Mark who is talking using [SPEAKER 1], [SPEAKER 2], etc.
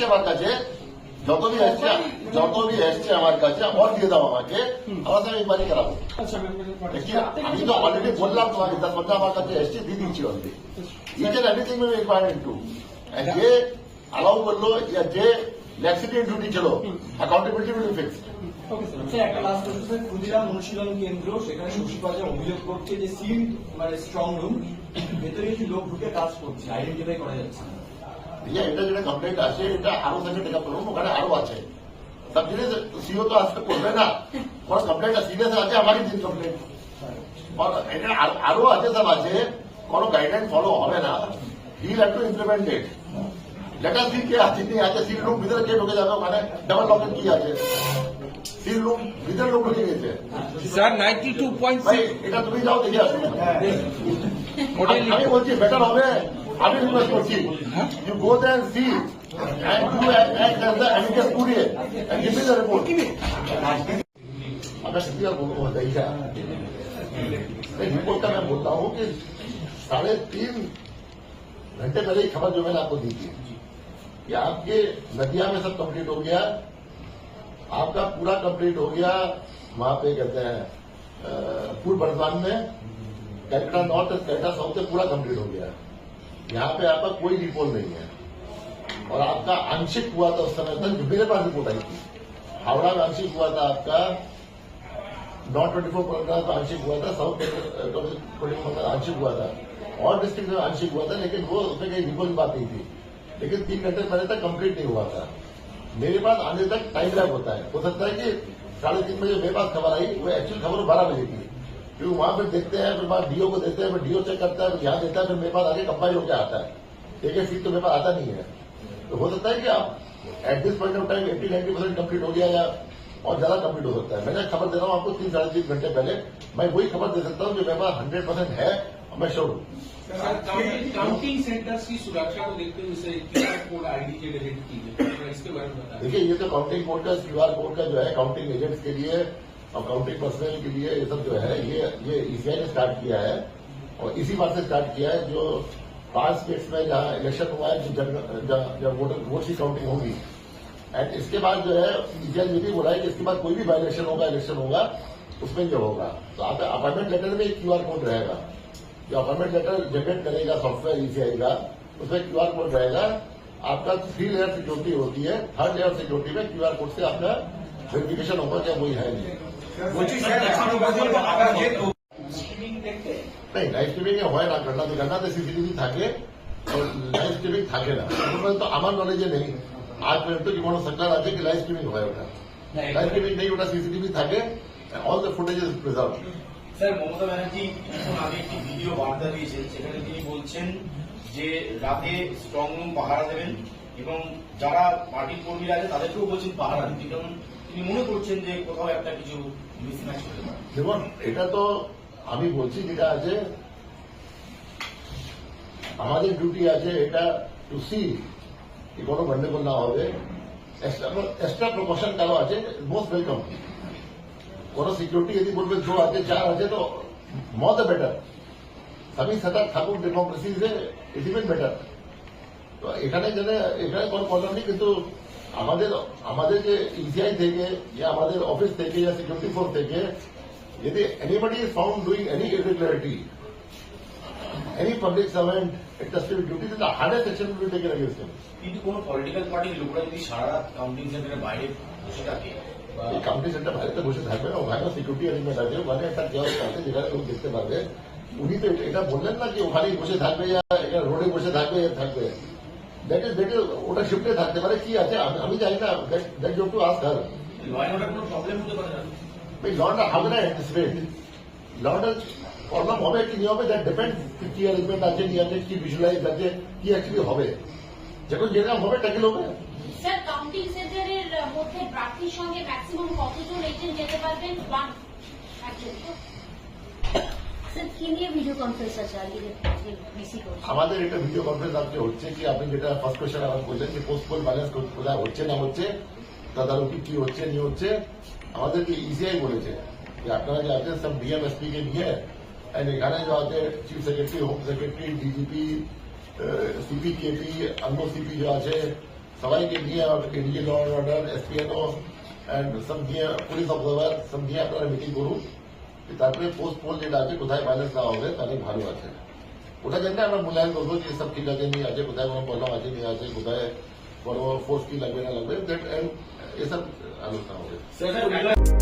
[SPEAKER 1] আমার কাছে যত বি এসছে আমার কাছে और দিয়ে দাও আমাকে আমার সাথে ইনকোয়ারি করাবো। আমি তো অলরেডি বললাম তোমাকে 10-15 আমার কাছে এসছে দিয়ে দিচ্ছি already. Each and everything we required to যে অ্যালাউ করলো যে ল্যাক্সিটি ডিউটি ছিল অ্যাকাউন্টেবিলিটি উইল বি ফিক্সড।
[SPEAKER 2] একটা লাস্ট প্রশ্ন স্যার, ক্ষুদিরাম অনুশীলন কেন্দ্র সেখানে শশীবাজা অভিযোগ করছে যে সিল মানে স্ট্রং রুম ভেতরে কিছু লোক ঢুকে কাজ করছে, আইডেন্টিফাই করা যাচ্ছে না।
[SPEAKER 1] এটা যেটা কমপ্লেন্ট আছে এটা আরো থেকে টেক আপ করুন, ওখানে আরো আছে সব জিনিস সিও তো আজকে করবে না, ওর কমপ্লেন্ট সিরিয়াস আছে আমারই দিন কমপ্লেন্ট এটা আরো আছে সব আছে, কোনো গাইডলাইন ফলো হবে না, he have to implement it. Letter সি কে আছে नहीं আছে সিল রুম ভিতরে কে ঢুকে যাবে, ওখানে ডাবল লকিং কি আছে, সিল রুম ভিতরে লোক ঢুকে গেছে
[SPEAKER 3] স্যার 92.6
[SPEAKER 1] এটা তুমি যাও দেখে আসো। আমি বলছি বেটার হবে, আমি রিকোয়েস্ট করছি you go there and see and do act as the amicus curiae and give me the report. अगर सीआर बताइए रिपोर्ट का मैं बोलता हूँ कि 3.5 घंटे पहले ही खबर जो मैंने आपको दी थी कि आपके नदिया में सब कंप्लीट हो गया, आपका पूरा कंप्लीट हो गया, वहां पे कहते हैं पूर्व बर्धमान में कैलकाटा नॉर्थ कैलकाटा साउथ से पूरा कंप्लीट हो गया, यहाँ पे आपका कोई रिपोर्ट नहीं है और आपका आंशिक हुआ था उस समय तक मेरे पास रिपोर्ट आई थी, हावड़ा में आंशिक हुआ था आपका, नॉर्थ 24 परगना में आंशिक हुआ था, साउथ 24 में आंशिक हुआ था और डिस्ट्रिक्ट में आंशिक हुआ था, लेकिन वो उसमें कहीं रिपोर्ट की बात नहीं थी, लेकिन 3 घंटे पहले तक कंप्लीट नहीं हुआ था। मेरे पास आने तक टाइम लैग होता है, हो सकता है कि 3:30 बजे मेरे पास खबर आई, वो एक्चुअल खबर 12 बजे की, फिर वहां पर देखते हैं, फिर वहां डीओ को देते हैं, फिर डीओ चेक करता है, फिर यहाँ देता है, फिर मेरे पास आगे कंपाइल होकर आता है, एक सीट तो मेरे पास आता नहीं है। तो हो सकता है कि आप at this point of time 80-90% complete हो गया या और ज्यादा कंप्लीट हो सकता है। मैंने खबर दे रहा हूँ आपको 3-3.5 घंटे पहले, मैं वही खबर दे सकता हूँ जो मेरे पास 100% है और मैं श्योर हूँ।
[SPEAKER 4] काउंटिंग सेंटर्स की सुरक्षा को देखते हुए इसे क्यूआर कोड आईडी के डेबिट की गई, इसके बारे में बताएं।
[SPEAKER 1] देखिए ये तो काउंटिंग कोड का क्यूआर कोड का जो है काउंटिंग एजेंट्स के लिए और काउंटिंग पर्सनल के लिए ये सब जो है ये ईसीआई ने स्टार्ट किया है और इसी बात से स्टार्ट किया है जो 5 स्टेट्स में जहां इलेक्शन हुआ है, जब वोट की काउंटिंग होगी एंड इसके बाद जो है ईसीआई ये भी बोला है कि इसके बाद कोई भी बाई इलेक्शन होगा उसमें जो होगा तो आप अपॉइंटमेंट लेटर में एक क्यूआर कोड रहेगा, जो अपॉइंटमेंट लेटर जनरेट करेगा सॉफ्टवेयर ईसीआई का, उसमें क्यूआर कोड रहेगा। आपका 3 लेयर सिक्योरिटी होती है, 3rd लेयर सिक्योरिटी में क्यूआर कोड से आपका वेरिफिकेशन होगा क्या वही है नहीं। नहीं लाइव स्ट्रीमिंग হয় না, ঘটনাতে সিসিটিভি থাকে লাইভ স্ট্রিমিং থাকে না, তো আমার নলেজে নেই আজ পর্যন্ত কি কোনো সরকার আছে কি লাইভ স্ট্রিমিং হয়, ওটা লাইভ স্ট্রিমিং নেই, ওটা সিসিটিভি থাকে, all the footage is preserved.
[SPEAKER 2] Sir Mamata Banerjee কিছুক্ষণ আগে একটি ভিডিও বার্তা দিয়েছেন, সেখানে তিনি বলছেন যে রাতে স্ট্রং রুম পাহারা দেবেন এবং যারা পার্টির কর্মীরা আছে তাদেরকেও বলছেন পাহারা দিতে, কারণ তিনি মনে করছেন যে কোথাও একটা কিছু মিসম্যাচ হতে পারে।
[SPEAKER 1] দেখুন এটা তো আমি বলছি যেটা আছে আমাদের ডিউটি আছে এটা টু সি কি কোনো গন্ডগোল না হবে, এক্সট্রা প্রিকশন কারো আছে মোস্ট ওয়েলকাম। কোনো সিকিউরিটি যদি বলবে 2 আছে 4 আছে তো মোর দ্য বেটার, সবই সতর্ক থাকুক, ডেমোক্রেসি ইজ ইভেন বেটার। তো এখানে কোনো প্রবলেম নেই, কিন্তু আমাদের যে ইসিআই থেকে या আমাদের অফিস থেকে या সিকিউরিটি ফোর্স থেকে यदि anybody is found doing any irregularity, any public servant exercising duty, then the hardest action will be taken against him.
[SPEAKER 2] কিন্তু কোন পলিটিক্যাল পার্টির লোকরা যদি সারা রাত কাউন্টিং সেন্টারের বাইরে বসে থাকে,
[SPEAKER 1] এই কাউন্টিং সেন্টার বাইরে বসে থাকবে না, ওখানে সিকিউরিটি অ্যারেঞ্জমেন্ট আছে, ওখানে একটা কেয়াস আছে যেখানে লোক দেখতে পারবে। উনি তো এটা বললেন না যে ওখানেই বসে থাকবে या রোডে বসে থাকবে থাকবে, দ্যাট ইজ ওটা শিফটে থাকতে পারে, কি আছে আমি জানি না, that you have to ask her.
[SPEAKER 2] Law and order কোনো প্রবলেম হতে পারে না
[SPEAKER 1] ভাই লন্ডার হবে না অ্যান্টিসিপেট, লন্ডার প্রবলেম হবে কি নিয়ে হবে দ্যাট ডিপেন্ড কি অ্যারেঞ্জমেন্ট আছে কি আছে কি ভিজুয়ালাইজ আছে কি অ্যাকচুয়ালি হবে, যখন যেরকম হবে ট্যাকেল হবে।
[SPEAKER 5] স্যার কাউন্টিং সেন্টারের মধ্যে প্রার্থীর সঙ্গে ম্যাক্সিমাম কতজন এজেন্ট যেতে পারবেন? 1 অ্যাকচুয়ালি। স্যার কি নিয়ে ভিডিও কনফারেন্স আছে আজকে বিসি করছে?
[SPEAKER 1] আমাদের এটা ভিডিও কনফারেন্স আজকে হচ্ছে কি আপনি যেটা ফার্স্ট কোয়েশ্চেন আমার বললেন যে পোস্টপোল ব্যালেন্স কোথায় হচ্ছে না হচ্ছে, তদারকি কি হচ্ছে নিয়ে হচ্ছে, আমাদেরকে ইসিআই বলেছে যে আপনারা যে আছেন সব ডিএমএসপি কে নিয়ে এখানে যে আছে chief secretary home secretary DGP CP KP অন্য সিপি जो আছে সবাইকে নিয়ে এডিজি ল অ্যান্ড অর্ডার এসপিএনও অ্যান্ড সব নিয়ে পুলিশ অবজারভার সব নিয়ে আপনারা মিটিং করুন তারপরে পোস্ট পোল যেটা আছে কোথায় ভায়োলেন্স না হবে তাহলে ভালো আছে ওটা জন্য আমরা মূল্যায়ন করবো যে সব ঠিক আছে নিয়ে আছে কোথায় কোনো প্রবলেম আছে নিয়ে আছে কোথায় বড় ফোর্স কি লাগবে না লাগবে এসব আলোচনা হবে।
[SPEAKER 2] স্যার